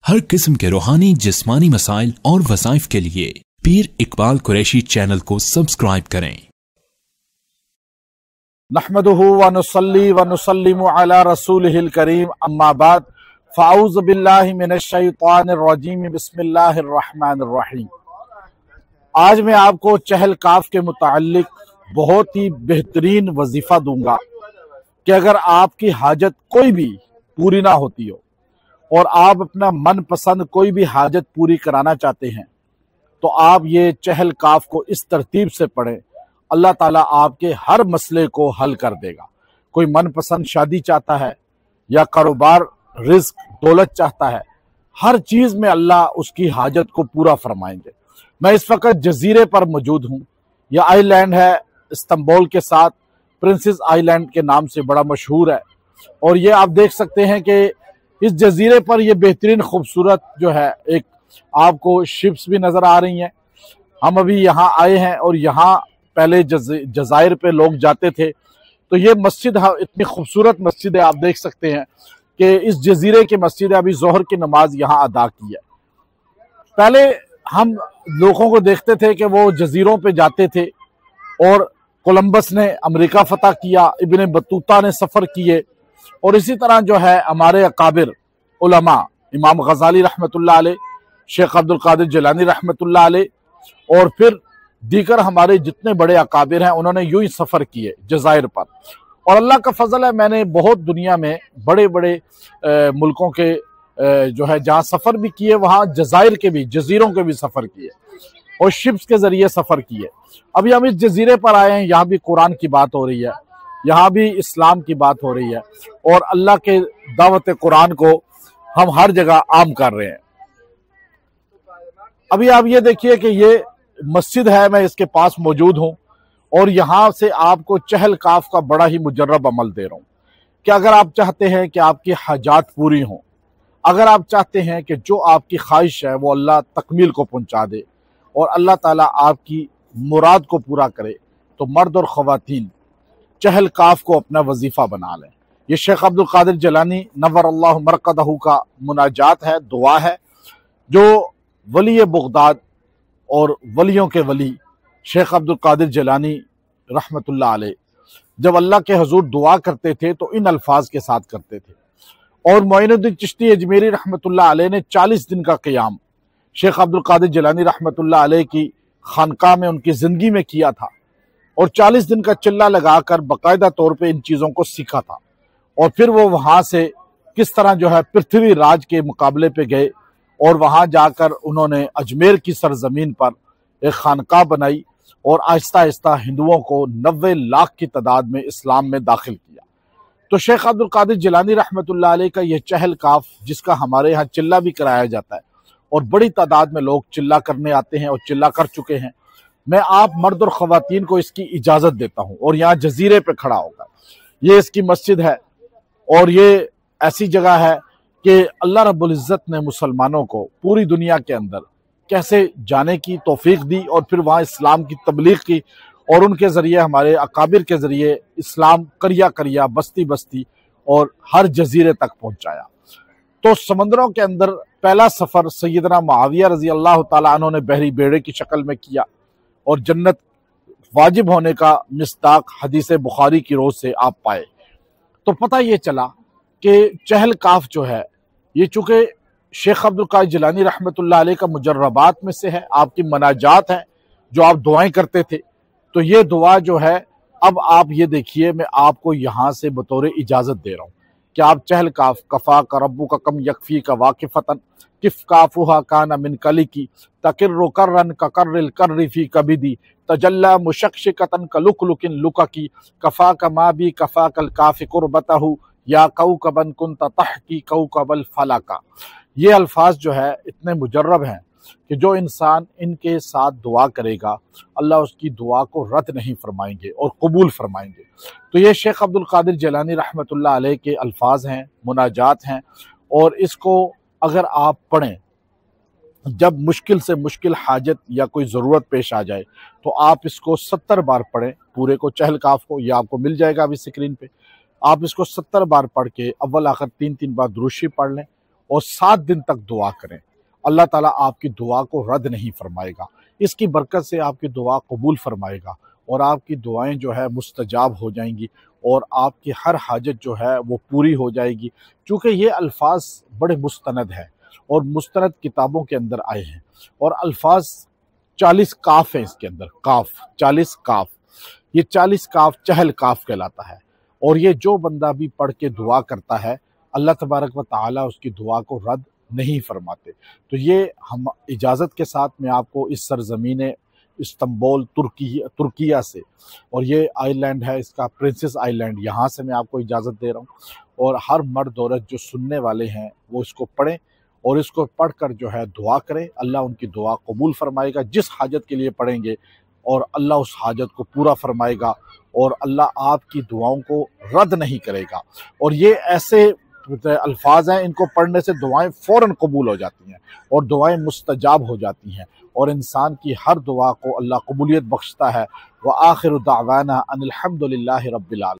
हर किस्म के रूहानी जिस्मानी मसाइल और वज़ाइफ के लिए पीर इकबाल कुरैशी चैनल को सब्सक्राइब करें। नहमदुहु व नुसल्ली व नुसल्लिमु अला रसूलिहिल करीम, अम्मा बाद, फ़अऊज़ु बिल्लाहि मिनश शैतानिर रजीम, बिस्मिल्लाहिर रहमानिर रहीम। आज मैं आपको चहल काफ के मुताल्लिक बहुत ही बेहतरीन वजीफ़ा दूंगा कि अगर आपकी हाजत कोई भी पूरी ना होती हो और आप अपना मनपसंद कोई भी हाजत पूरी कराना चाहते हैं तो आप ये चहल काफ को इस तरतीब से पढ़ें। अल्लाह ताला आपके हर मसले को हल कर देगा। कोई मनपसंद शादी चाहता है या कारोबार, रिस्क, दौलत चाहता है, हर चीज़ में अल्लाह उसकी हाजत को पूरा फरमाएंगे। मैं इस वक्त जजीरे पर मौजूद हूँ। यह आइलैंड है इस्तांबुल के साथ, प्रिंसेस आइलैंड के नाम से बड़ा मशहूर है। और ये आप देख सकते हैं कि इस जजीरे पर ये बेहतरीन खूबसूरत जो है एक आपको शिप्स भी नज़र आ रही हैं। हम अभी यहाँ आए हैं और यहाँ पहले जज़ायर पे लोग जाते थे। तो ये मस्जिद इतनी खूबसूरत मस्जिद है, आप देख सकते हैं कि इस जजीरे की मस्जिद है। अभी ज़ोहर की नमाज यहाँ अदा की है। पहले हम लोगों को देखते थे कि वो जजीरों पे जाते थे और कोलंबस ने अमेरिका फतह किया, इब्ने बतूता ने सफ़र किए, और इसी तरह जो है हमारे अकाबिर उलमा, इमाम गजाली रहमतुल्लाह अलैह, शेख अब्दुल कादिर जिलानी रहमतुल्लाह अलैह और फिर दीगर हमारे जितने बड़े अकाबिर हैं उन्होंने यूं ही सफ़र किए जज़ायर पर। और अल्लाह का फजल है, मैंने बहुत दुनिया में बड़े बड़े मुल्कों के जो है जहाँ सफ़र भी किए, वहाँ जज़ायर के भी, जजीरों के भी सफ़र किए और शिप्स के ज़रिए सफ़र किए। अभी हम इस जजीरे पर आए हैं, यहाँ भी कुरान की बात हो रही है, यहाँ भी इस्लाम की बात हो रही है और अल्लाह के दावत कुरान को हम हर जगह आम कर रहे हैं। अभी आप ये देखिए कि ये मस्जिद है, मैं इसके पास मौजूद हूँ और यहाँ से आपको चहल काफ का बड़ा ही मुजर्रब अमल दे रहा हूँ कि अगर आप चाहते हैं कि आपकी हाजात पूरी हों, अगर आप चाहते हैं कि जो आपकी ख्वाहिश है वो अल्लाह तकमील को पहुँचा दे और अल्लाह ताला आपकी मुराद को पूरा करे, तो मर्द और ख़वातीन चहल काफ को अपना वजीफ़ा बना लें। ये शेख अब्दुल कादिर जिलानी नव्वर अल्लाह मरकदहू का मुनाजात है, दुआ है, जो वली बगदाद और वलियों के वली शेख अब्दुल कादिर जिलानी रहमतुल्लाह अलैह जब अल्लाह के हुजूर दुआ करते थे तो इन अल्फाज के साथ करते थे। और मोइनुद्दीन चिश्ती अजमेरी रहमतुल्लाह अलैह ने 40 दिन का क़याम शेख अब्दुल कादिर जिलानी रहमतुल्लाह अलैह की खानकाह में उनकी ज़िंदगी में किया था और 40 दिन का चिल्ला लगाकर बाकायदा तौर पे इन चीज़ों को सीखा था। और फिर वो वहाँ से किस तरह जो है पृथ्वी राज के मुकाबले पे गए और वहाँ जाकर उन्होंने अजमेर की सरजमीन पर एक खानकाह बनाई और आहिस्ता आहिस्ता हिंदुओं को 90 लाख की तादाद में इस्लाम में दाखिल किया। तो शेख अब्दुल कादिर जिलानी रहमतुल्लाह अलैह का यह चहल काफ, जिसका हमारे यहाँ चिल्ला भी कराया जाता है और बड़ी तादाद में लोग चिल्ला करने आते हैं और चिल्ला कर चुके हैं, मैं आप मर्द और ख़वातीन को इसकी इजाज़त देता हूँ। और यहाँ जजीरे पे खड़ा होगा, ये इसकी मस्जिद है और ये ऐसी जगह है कि अल्लाह रब्बुल इज़्ज़त ने मुसलमानों को पूरी दुनिया के अंदर कैसे जाने की तौफीक दी और फिर वहाँ इस्लाम की तबलीग की और उनके ज़रिए, हमारे अकाबिर के ज़रिए इस्लाम करिया करिया, बस्ती बस्ती और हर जजीरे तक पहुँचाया। तो समंदरों के अंदर पहला सफ़र सैयदना मुआविया रज़ी अल्लाह ताला अन्हु ने बहरी बेड़े की शक्ल में किया और जन्नत वाजिब होने का मिस्दाक हदीस बुखारी की रोज़ से आप पाए। तो पता ये चला कि चहल काफ जो है ये चूँकि शेख अब्दुल कादिर जिलानी रहमतुल्लाह अलैह का मुजर्रबात में से है, आपकी मनाजात हैं जो आप दुआएं करते थे, तो ये दुआ जो है अब आप ये देखिए, मैं आपको यहाँ से बतौर इजाज़त दे रहा हूँ कि आप चहल काफ, कफ़ा का रब्बु का कम यकफ़ी का वाक़िफ़तन किफ़ काफ़ुहा काना मिन कली की तकिर्रु कर्रन का कर्रिल कर्रि फ़ी कबिदी तजल्ला मुशक्शिकतन का लुकलुकिन लुका की कफ़ा का मा बी कफ़ा कल काफ़ि कुर्बतहु या कौकबन कुंत तहकी कौकबल फलाका। ये अल्फाज जो है इतने मुजर्रब हैं कि जो इंसान इनके साथ दुआ करेगा अल्लाह उसकी दुआ को रद्द नहीं फरमाएंगे और कबूल फरमाएंगे। तो ये शेख अब्दुल कादिर जिलानी रहमतुल्लाह अलैह के अल्फाज हैं, मुनाजात हैं और इसको अगर आप पढ़ें, जब मुश्किल से मुश्किल हाजत या कोई ज़रूरत पेश आ जाए तो आप इसको 70 बार पढ़ें पूरे को, चहल काफ को। यह आपको मिल जाएगा अभी स्क्रीन पे। आप इसको 70 बार पढ़ के अव्वल आखिर 3-3 बार दुरूद शरीफ पढ़ लें اور 7 दिन तक दुआ करें। अल्लाह ताला आपकी दुआ को रद्द नहीं फरमाएगा, इसकी बरकत से आपकी दुआ कबूल फरमाएगा और आपकी दुआएं जो है मुस्तजाब हो जाएंगी और आपकी हर हाजत जो है वो पूरी हो जाएगी। चूँकि ये अल्फाज बड़े मुस्तनद हैं और मुस्तनद किताबों के अंदर आए हैं और अल्फाज 40 काफ हैं इसके अंदर, काफ 40 काफ, ये 40 काफ चहल काफ कहलाता है और ये जो बंदा भी पढ़ के दुआ करता है अल्लाह तबारक व ताला उसकी दुआ को रद्द नहीं फरमाते। तो ये हम इजाज़त के साथ मैं आपको इस सरज़मीन इस्तांबुल तुर्किया से, और ये आइलैंड है इसका प्रिंसेस आइलैंड, यहाँ से मैं आपको इजाज़त दे रहा हूँ। और हर मर्द औरत जो सुनने वाले हैं वो इसको पढ़ें और इसको पढ़कर जो है दुआ करें, अल्लाह उनकी दुआ कबूल फरमाएगा। जिस हाजत के लिए पढ़ेंगे और अल्लाह उस हाजत को पूरा फरमाएगा और अल्लाह आपकी दुआओं को रद्द नहीं करेगा। और ये ऐसे अल्फाज हैं, इनको पढ़ने से दुआएं फ़ौरन कबूल हो जाती हैं और दुआएं मुस्तजाब हो जाती हैं और इंसान की हर दुआ को अल्लाह कबूलियत बख्शता है। व आखिर दावाना अनिल हम्दुलिल्लाहि रब्बिल आलमीन।